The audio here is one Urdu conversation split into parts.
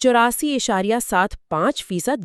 84.75%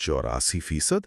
84%?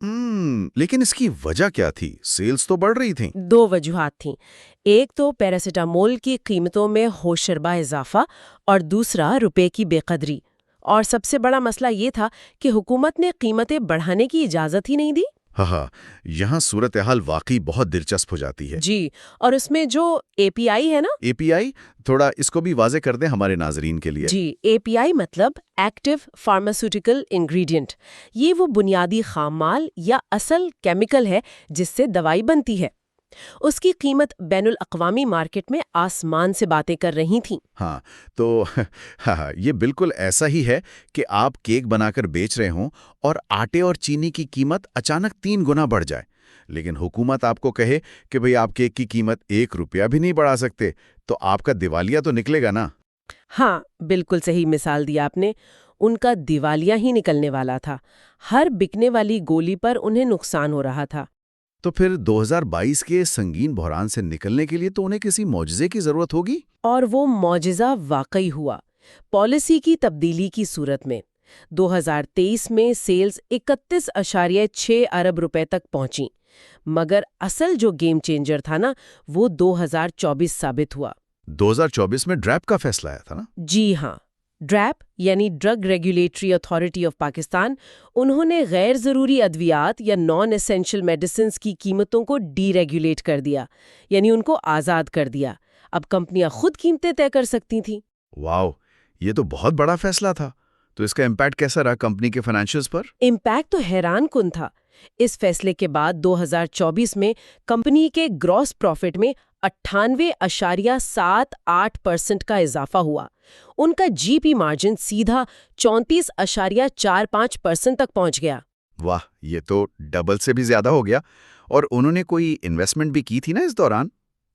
لیکن اس کی وجہ کیا تھی؟ سیلز تو بڑھ رہی تھیں۔ دو وجوہات تھیں۔ ایک تو پیراسیٹامول کی قیمتوں میں ہوشربا اضافہ اور دوسرا روپے کی بے قدری۔ اور سب سے بڑا مسئلہ یہ تھا کہ حکومت نے قیمتیں بڑھانے کی اجازت ہی نہیں دی۔ ہاں، یہاں صورتحال واقعی بہت دلچسپ ہو جاتی ہے۔ جی، اور اس میں جو اے پی آئی ہے نا، اے پی آئی، تھوڑا اس کو بھی واضح کر دیں ہمارے ناظرین کے لیے۔ جی، اے پی آئی مطلب ایکٹیو فارماسیوٹیکل انگریڈینٹ۔ یہ وہ بنیادی خام مال یا اصل کیمیکل ہے جس سے دوائی بنتی ہے۔ اس کی قیمت بین الاقوامی مارکیٹ میں آسمان سے باتیں کر رہی تھیں۔ ہاں، تو یہ بالکل ایسا ہی ہے کہ آپ کیک بنا کر بیچ رہے ہوں اور آٹے اور چینی کی قیمت اچانک 3 گنا بڑھ جائے، لیکن حکومت آپ کو کہے کہ بھئی آپ کیک کی قیمت 1 روپیہ بھی نہیں بڑھا سکتے، تو آپ کا دیوالیہ تو نکلے گا نا۔ ہاں، بالکل صحیح مثال دی آپ نے۔ ان کا دیوالیہ ہی نکلنے والا تھا۔ ہر بکنے والی گولی پر انہیں نقصان ہو رہا تھا۔ تو پھر 2022 کے سنگین بحران سے نکلنے کے لیے تو انہیں کسی معجزے کی ضرورت ہوگی۔ اور وہ معجزہ واقعی ہوا، پالیسی کی تبدیلی کی صورت میں۔ 2023 میں سیلز 31.6 ارب روپے تک پہنچیں، مگر اصل جو گیم چینجر تھا نا، وہ 2024 ثابت ہوا۔ 2024 میں ڈریپ کا فیصلہ آیا تھا نا؟ جی ہاں، ڈریپ یعنی drug regulatory authority of Pakistan, انہوں نے غیر ضروری ادویات یا نان ایسینشل میڈیسنز کی قیمتوں کو ڈی ریگولیٹ کر دیا، یعنی ان کو آزاد کر دیا۔ اب کمپنیاں خود قیمتیں طے کر سکتی تھیں۔ واو، یہ تو بہت بڑا فیصلہ تھا۔ تو اس کا امپیکٹ کیسا رہا کمپنی کے فائنینشلز پر؟ امپیکٹ تو حیران کن تھا۔ اس فیصلے کے بعد 2024 میں کمپنی کے گراس پروفٹ میں 98.78% کا اضافہ ہوا۔ ان کا جی پی مارجن سیدھا 34.45% تک پہنچ گیا۔ واہ، یہ تو ڈبل سے بھی زیادہ ہو گیا۔ اور انہوں نے کوئی انویسٹمنٹ بھی کی تھی نا اس دوران؟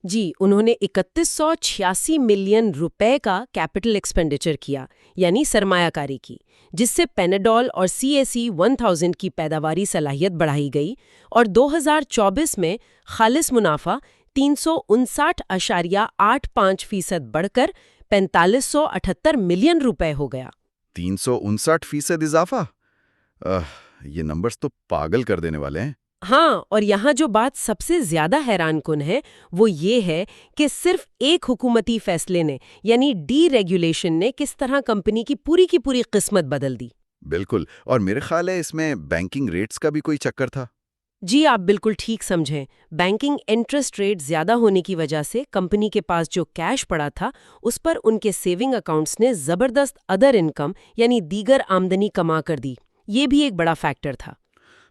جی، انہوں نے 3186 ملین روپے کا کیپٹل ایکسپینڈیچر کیا، یعنی سرمایہ کاری کی، جس سے پیناڈول اور CAC 1000 کی پیداواری صلاحیت بڑھائی گئی، اور 2024 میں خالص منافع 359.85% بڑھ کر 4578 ملین روپے ہو گیا۔ 359% اضافہ؟ یہ نمبرز تو پاگل کر دینے والے ہیں۔ ہاں، اور یہاں جو بات سب سے زیادہ حیران کن ہے وہ یہ ہے کہ صرف ایک حکومتی فیصلے نے، یعنی ڈی ریگولیشن نے، کس طرح کمپنی کی پوری قسمت بدل دی۔ بالکل، اور میرے خیال ہے اس میں بینکنگ ریٹس کا بھی کوئی چکر تھا۔ جی، آپ بالکل ٹھیک سمجھیں۔ بینکنگ انٹرسٹ ریٹ زیادہ ہونے کی وجہ سے کمپنی کے پاس جو کیش پڑا تھا اس پر ان کے سیونگ اکاؤنٹس نے زبردست ادر انکم یعنی دیگر آمدنی کما کر دی۔ یہ بھی ایک بڑا فیکٹر تھا۔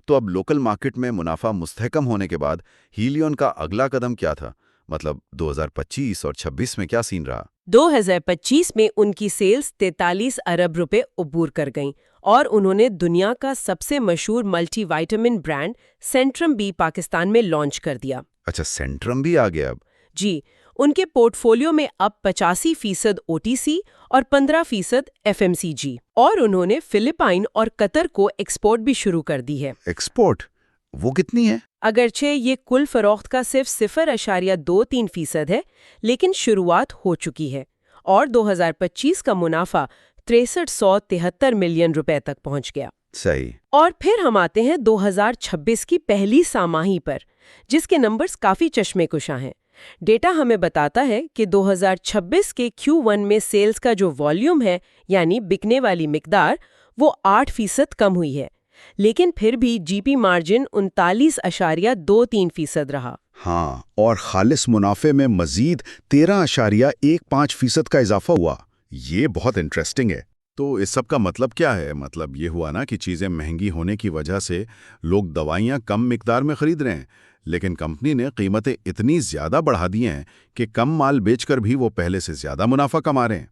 تو اب لوکل مارکیٹ میں منافع مستحکم ہونے کے بعد ہیلیون کا اگلا قدم کیا تھا؟ مطلب 2025 اور 26 میں کیا سین رہا؟ 2025 میں ان کی سیلز 43 ارب روپے عبور کر گئیں، اور انہوں نے دنیا کا سب سے مشہور ملٹی وائٹامن برانڈ سینٹرم بی پاکستان میں لانچ کر دیا۔ اچھا، سینٹرم بھی آ گیا اب؟ جی، ان کے پورٹ فولیو میں اب 85% OTC اور 15% FMCG، اور انہوں نے فلپائن اور قطر کو ایکسپورٹ بھی شروع کر دی ہے۔ ایکسپورٹ؟ وہ کتنی ہے؟ اگرچہ یہ کل فروخت کا صرف 0.23% ہے، لیکن شروعات ہو چکی ہے، اور 2025 کا منافع 6373 ملین روپے تک پہنچ گیا۔ صحیح۔ اور پھر ہم آتے ہیں 2026 کی پہلی ساماہی پر، جس کے نمبرز کافی چشمے کشاں ہیں۔ ڈیٹا ہمیں بتاتا ہے کہ 2026 کے Q1 میں سیلز کا جو والیوم ہے، یعنی بکنے والی مقدار، وہ 8% کم ہوئی ہے، لیکن پھر بھی جی پی مارجن 39.23% رہا۔ ہاں، اور خالص منافع میں مزید 13.15% کا اضافہ ہوا۔ یہ بہت انٹرسٹنگ ہے۔ تو اس سب کا مطلب کیا ہے؟ مطلب یہ ہوا نا کہ چیزیں مہنگی ہونے کی وجہ سے لوگ دوائیاں کم مقدار میں خرید رہے ہیں، لیکن کمپنی نے قیمتیں اتنی زیادہ بڑھا دی ہیں کہ کم مال بیچ کر بھی وہ پہلے سے زیادہ منافع کما رہے ہیں۔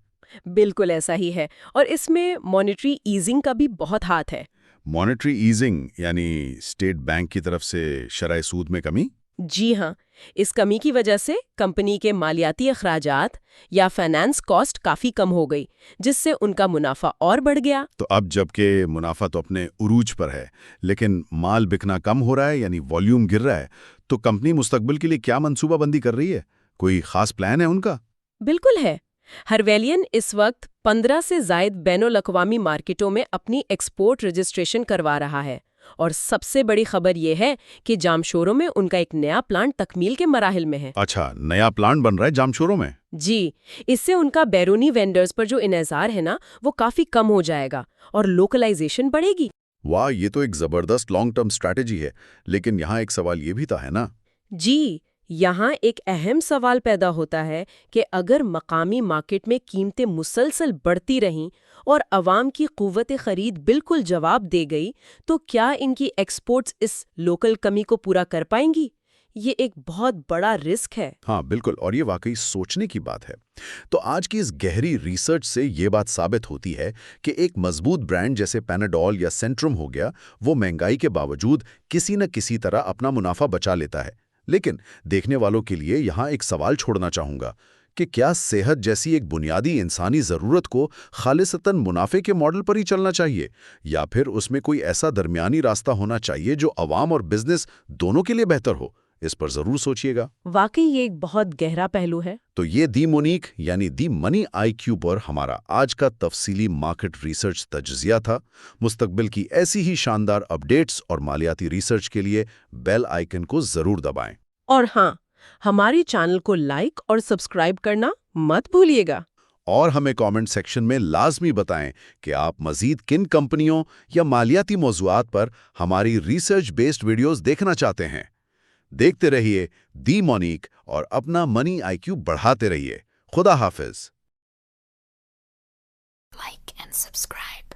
بالکل ایسا ہی ہے، اور اس میں مانیٹری ایزنگ کا بھی بہت ہاتھ ہے۔ مانیٹری ایزنگ یعنی اسٹیٹ بینک کی طرف سے شرح سود میں کمی؟ جی ہاں، اس کمی کی وجہ سے کمپنی کے مالیاتی اخراجات یا فائنانس کاسٹ کافی کم ہو گئی، جس سے ان کا منافع اور بڑھ گیا۔ تو اب جب کہ منافع تو اپنے عروج پر ہے، لیکن مال بکنا کم ہو رہا ہے، یعنی والیوم گر رہا ہے، تو کمپنی مستقبل کے لیے کیا منصوبہ بندی کر رہی ہے؟ کوئی خاص پلان ہے ان کا؟ بالکل ہے۔ ہرویلین اس وقت 15 سے زائد بین الاقوامی مارکیٹوں میں اپنی ایکسپورٹ رجسٹریشن کروا رہا ہے، اور سب سے بڑی خبر یہ ہے کہ جامشورو میں ان کا ایک نیا پلانٹ تکمیل کے مراحل میں ہے۔ اچھا، نیا پلانٹ بن رہا ہے جامشورو میں؟ جی، اس سے ان کا بیرونی وینڈرز پر جو انحصار ہے نا وہ کافی کم ہو جائے گا اور لوکلائزیشن بڑھے گی۔ واہ، یہ تو ایک زبردست لانگ ٹرم اسٹریٹجی ہے، لیکن یہاں ایک سوال یہ بھی تھا ہے نا؟ جی، یہاں ایک اہم سوال پیدا ہوتا ہے کہ اگر مقامی مارکیٹ میں قیمتیں مسلسل بڑھتی رہیں اور عوام کی قوت خرید بالکل جواب دے گئی تو کیا ان کی ایکسپورٹس اس لوکل کمی کو پورا کر پائیں گی؟ یہ ایک بہت بڑا رسک ہے۔ ہاں بالکل، اور یہ واقعی سوچنے کی بات ہے۔ تو آج کی اس گہری ریسرچ سے یہ بات ثابت ہوتی ہے کہ ایک مضبوط برانڈ جیسے پیناڈول یا سینٹرم ہو گیا، وہ مہنگائی کے باوجود کسی نہ کسی طرح اپنا منافع بچا لیتا ہے۔ لیکن دیکھنے والوں کے لیے یہاں ایک سوال چھوڑنا چاہوں گا کہ کیا صحت جیسی ایک بنیادی انسانی ضرورت کو خالصتاً منافع کے ماڈل پر ہی چلنا چاہیے، یا پھر اس میں کوئی ایسا درمیانی راستہ ہونا چاہیے جو عوام اور بزنس دونوں کے لیے بہتر ہو؟ اس پر ضرور سوچیے گا۔ واقعی یہ ایک بہت گہرا پہلو ہے۔ تو یہ دی مونیک یعنی دی منی آئی کیو پر ہمارا آج کا تفصیلی مارکیٹ ریسرچ تجزیہ تھا۔ مستقبل کی ایسی ہی شاندار اپڈیٹس اور مالیاتی ریسرچ کے لیے بیل آئیکن کو ضرور دبائیں۔ اور ہاں، ہماری چینل کو لائک اور سبسکرائب کرنا مت بھولیے گا۔ اور ہمیں کامنٹ سیکشن میں لازمی بتائیں کہ آپ مزید کن کمپنیوں یا مالیاتی موضوعات پر ہماری ریسرچ بیسڈ ویڈیوز دیکھنا چاہتے ہیں۔ دیکھتے رہیے دی مونیک اور اپنا منی آئی کیو بڑھاتے رہیے۔ خدا حافظ۔ Like and subscribe.